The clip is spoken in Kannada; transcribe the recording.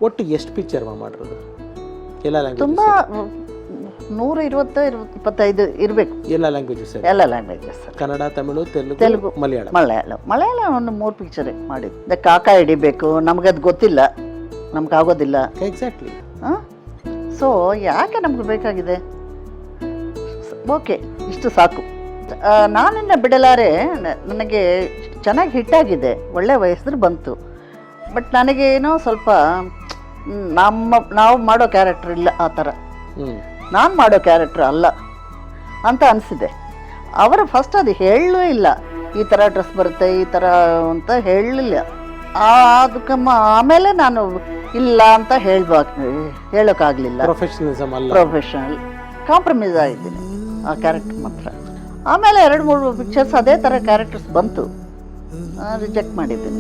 ಒಟ್ಟು ಎಷ್ಟು ಪಿಕ್ಚರ್ ಮಾಡಿರೋದು ಎಲ್ಲ ಲ್ಯಾಂಗ್ವೇಜ್? ತುಂಬ 120-125 ಇರಬೇಕು. ಎಲ್ಲ ಲ್ಯಾಂಗ್ವೇಜಸ್? ಎಲ್ಲ ಲ್ಯಾಂಗ್ವೇಜಸ್. ಕನ್ನಡ, ತಮಿಳು, ತೆಲುಗು, ಮಲಯಾಳ ಒಂದು 3 ಪಿಕ್ಚರೇ ಮಾಡಿದ್ದು. ಕಾಕ ಹಿಡಿಬೇಕು, ನಮಗದು ಗೊತ್ತಿಲ್ಲ, ನಮ್ಗಾಗೋದಿಲ್ಲ. ಎಕ್ಸಾಕ್ಟ್ಲಿ. ಸೊ ಯಾಕೆ ನಮ್ಗೆ ಬೇಕಾಗಿದೆ? ಓಕೆ, ಇಷ್ಟು ಸಾಕು. ನಾನಿನ್ನ ಬಿಡಲಾರೆ ನನಗೆ ಚೆನ್ನಾಗಿ ಹಿಟ್ಟಾಗಿದೆ, ಒಳ್ಳೆ ವಯಸ್ಸಲ್ಲಿ ಬಂತು. ಬಟ್ ನನಗೇನೋ ಸ್ವಲ್ಪ ನಾವು ಮಾಡೋ ಕ್ಯಾರೆಕ್ಟರ್ ಇಲ್ಲ, ಆ ಥರ ನಾನು ಮಾಡೋ ಕ್ಯಾರೆಕ್ಟರ್ ಅಲ್ಲ ಅಂತ ಅನಿಸಿದೆ. ಅವರು ಫಸ್ಟ್ ಅದು ಹೇಳಲೂ ಇಲ್ಲ, ಈ ಥರ ಡ್ರೆಸ್ ಬರುತ್ತೆ ಈ ಥರ ಅಂತ ಹೇಳಲಿಲ್ಲ. ಅದಕ್ಕಮ್ಮ ಆಮೇಲೆ ನಾನು ಇಲ್ಲ ಅಂತ ಹೇಳೋಕ್ಕಾಗಲಿಲ್ಲ. ಪ್ರೊಫೆಷನಲ್ ಕಾಂಪ್ರಮೈಸ್ ಆಗಿದ್ದೀನಿ ಆ ಕ್ಯಾರೆಕ್ಟರ್ ಮಾತ್ರ. ಆಮೇಲೆ 2-3 ಪಿಕ್ಚರ್ಸ್ ಅದೇ ಥರ ಕ್ಯಾರೆಕ್ಟರ್ಸ್ ಬಂತು, ರಿಜೆಕ್ಟ್ ಮಾಡಿದ್ದೀನಿ.